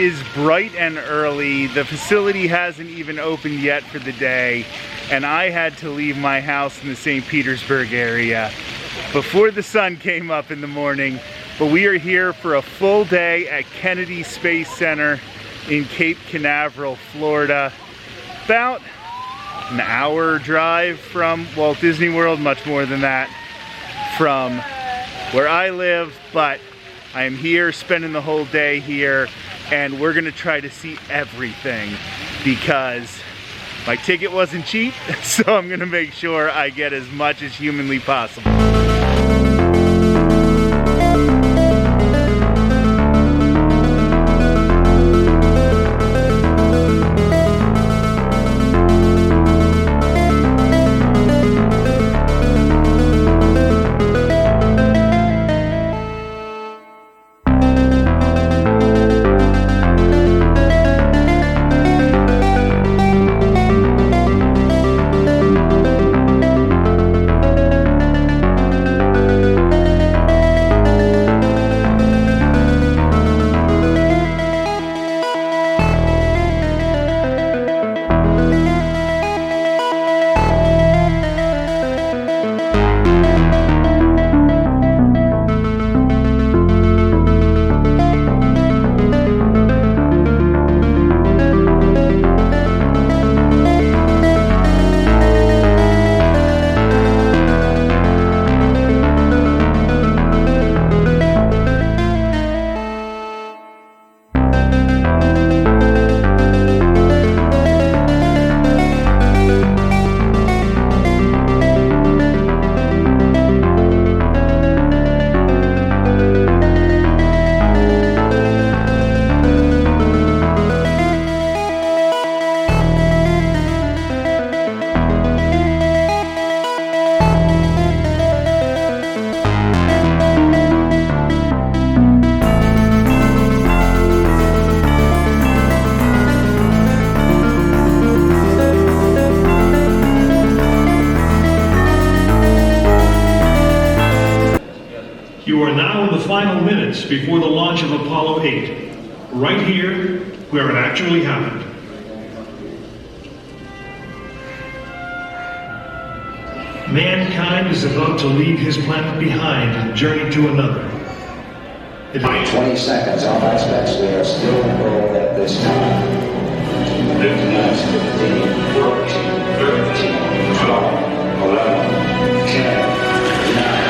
is bright and early. The facility hasn't even opened yet for the day, and I had to leave my house in the St. Petersburg area before the sun came up in the morning. But we are here for a full day at Kennedy Space Center in Cape Canaveral, Florida. About an hour drive from Walt Disney World, much more than that from where I live, but I am here spending the whole day here, and we're gonna try to see everything because my ticket wasn't cheap, so I'm gonna make sure I get as much as humanly possible. You are now in the final minutes before the launch of Apollo 8, right here where it actually happened. Mankind is about to leave his planet behind and journey to another. 20 seconds, all aspects, we are still enrolled at this time. 15, 14, 13, 12, 11, 10, 9,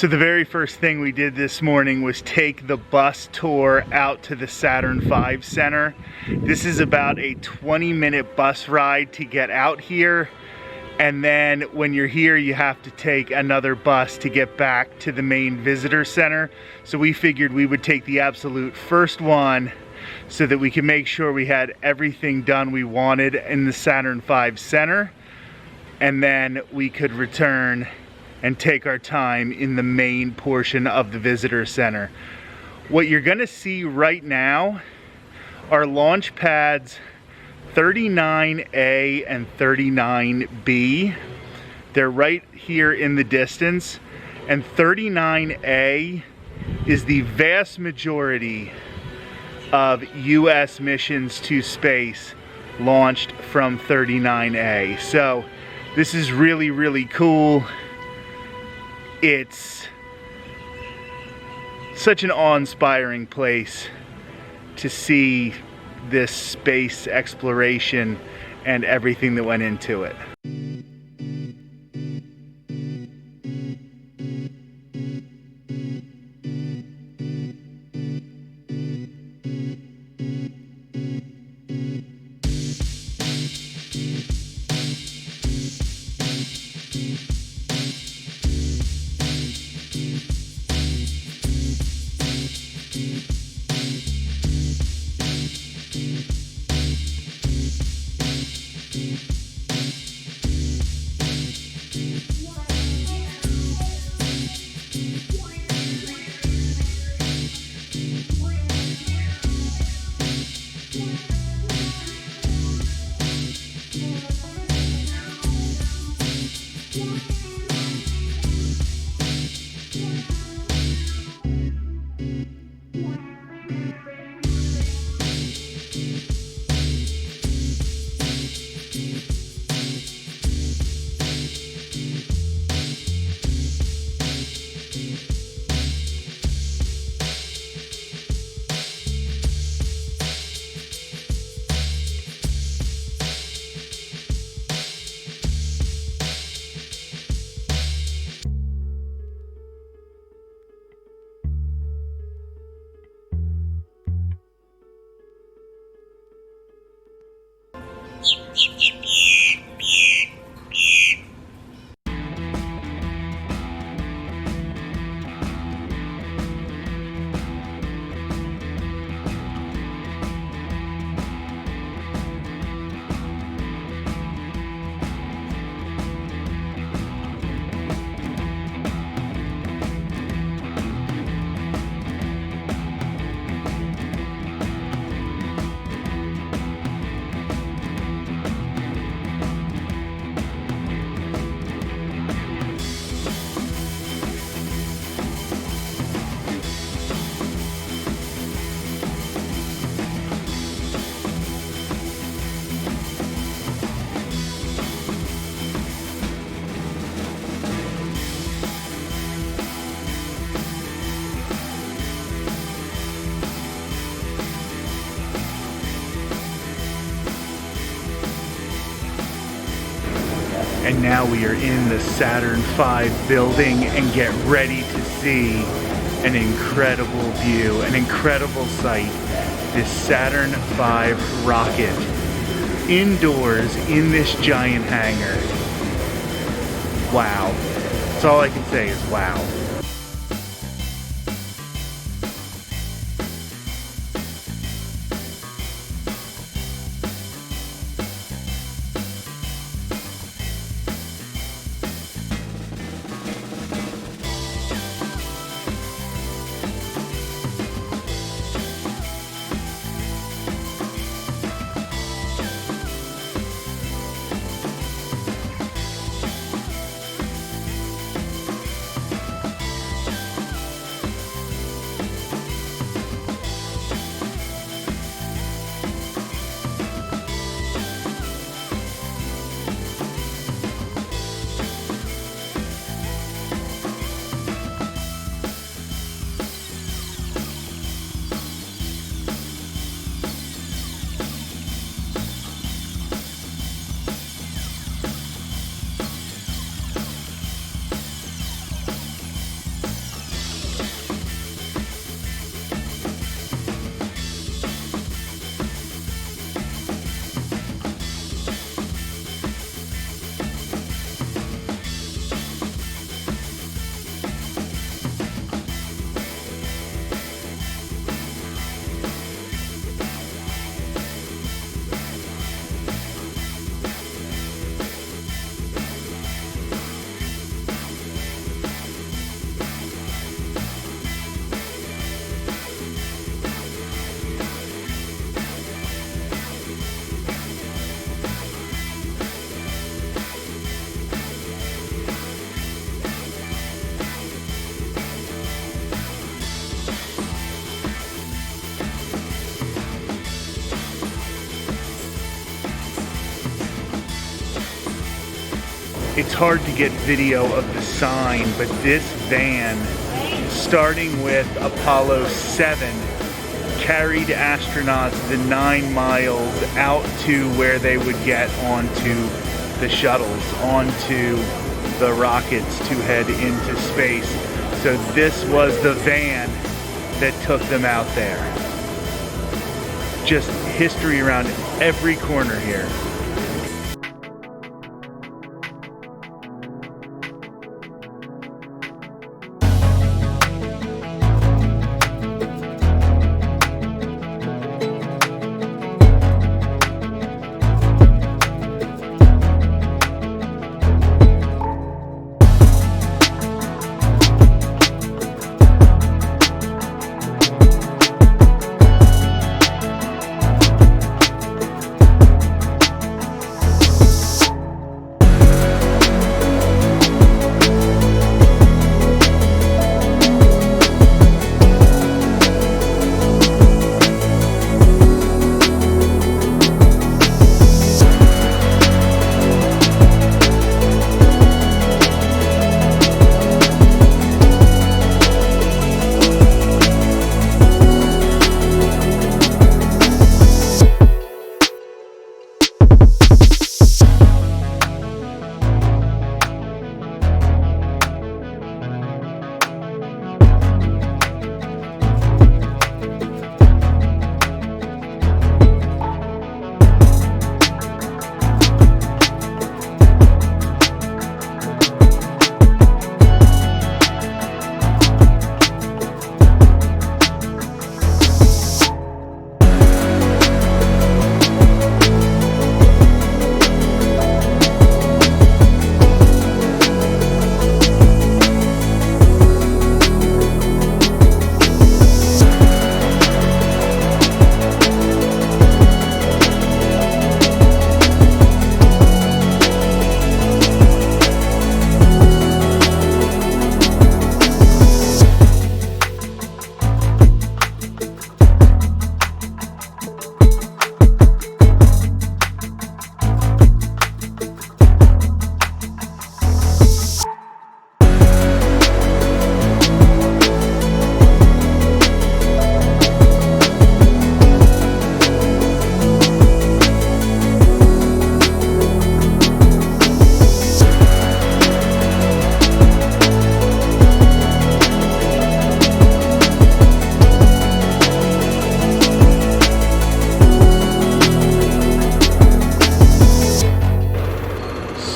So the very first thing we did this morning was take the bus tour out to the Saturn V Center. This is about a 20-minute bus ride to get out here, and then when you're here you have to take another bus to get back to the main visitor center. So we figured we would take the absolute first one so that we could make sure we had everything done we wanted in the Saturn V Center. and then we could return and take our time in the main portion of the visitor center. What you're gonna see right now are launch pads 39A and 39B. They're right here in the distance, and 39A is the vast majority of US missions to space launched from 39A. So this is really, really cool. It's such an awe-inspiring place to see this space exploration and everything that went into it. And now we are in the Saturn V building and get ready to see an incredible view, an incredible sight. This Saturn V rocket indoors in this giant hangar. Wow. That's all I can say is wow. It's hard to get video of the sign, but this van, starting with Apollo 7, carried astronauts the 9 miles out to where they would get onto the shuttles, onto the rockets to head into space. So this was the van that took them out there. Just history around every corner here.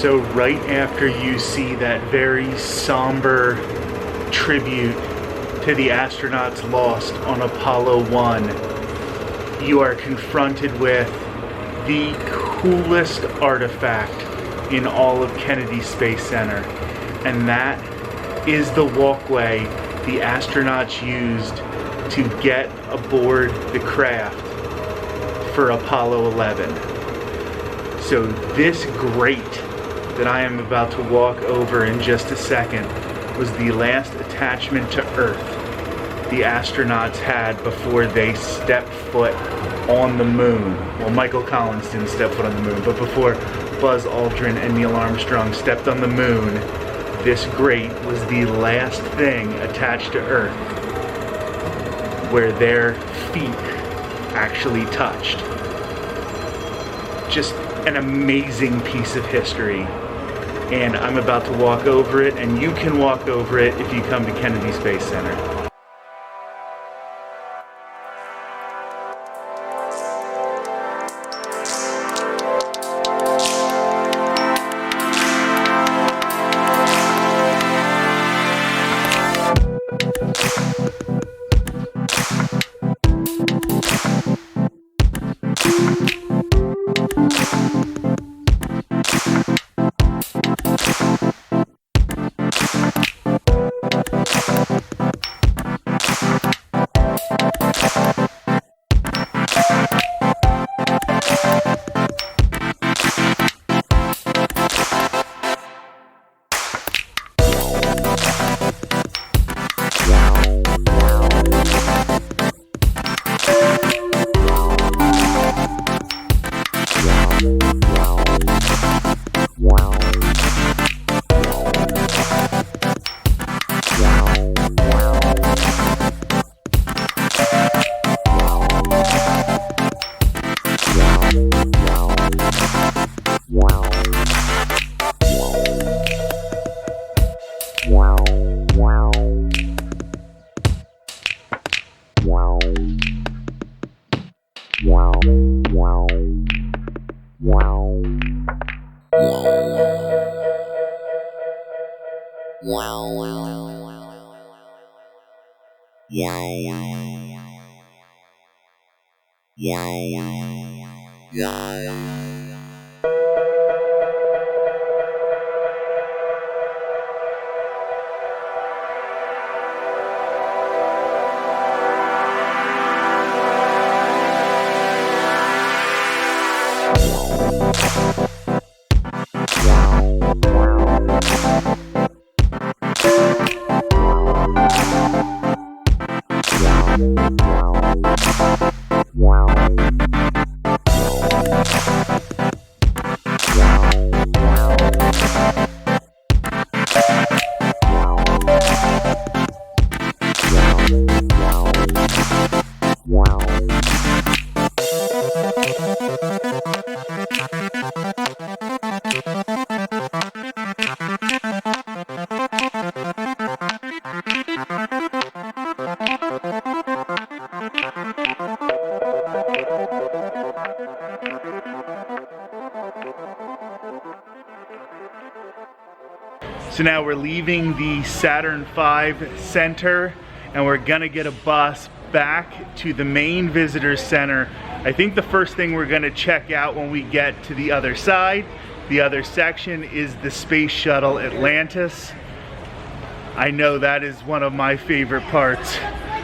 So right after you see that very somber tribute to the astronauts lost on Apollo 1, you are confronted with the coolest artifact in all of Kennedy Space Center, and that is the walkway the astronauts used to get aboard the craft for Apollo 11. So this grate that I am about to walk over in just a second was the last attachment to Earth the astronauts had before they stepped foot on the moon. Well, Michael Collins didn't step foot on the moon, but before Buzz Aldrin and Neil Armstrong stepped on the moon, this grate was the last thing attached to Earth where their feet actually touched. Just an amazing piece of history. And I'm about to walk over it, and you can walk over it if you come to Kennedy Space Center. So now we're leaving the Saturn V Center and we're gonna get a bus back to the main visitor center. I think the first thing we're gonna check out when we get to the other side, the other section, is the Space Shuttle Atlantis. I know that is one of my favorite parts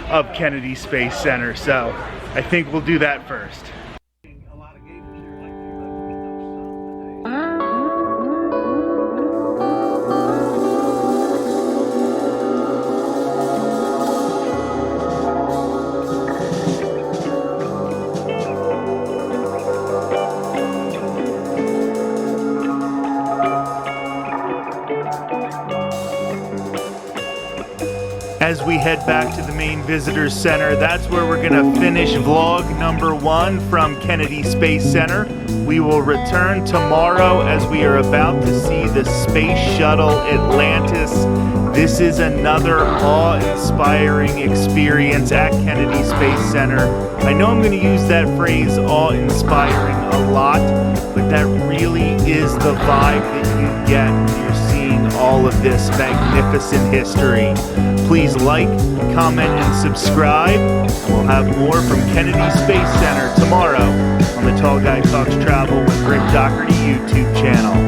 of Kennedy Space Center, so I think we'll do that first. As we head back to the main visitors center, that's where we're gonna finish vlog number 1 from Kennedy Space Center. We will return tomorrow as we are about to see the Space Shuttle Atlantis. This is another awe-inspiring experience at Kennedy Space Center. I know I'm gonna use that phrase awe-inspiring a lot, but that really is the vibe that you get when you're seeing all of this magnificent history. Please like, comment, and subscribe. We'll have more from Kennedy Space Center tomorrow on the Tall Guy Talks Travel with Rick Doherty YouTube channel.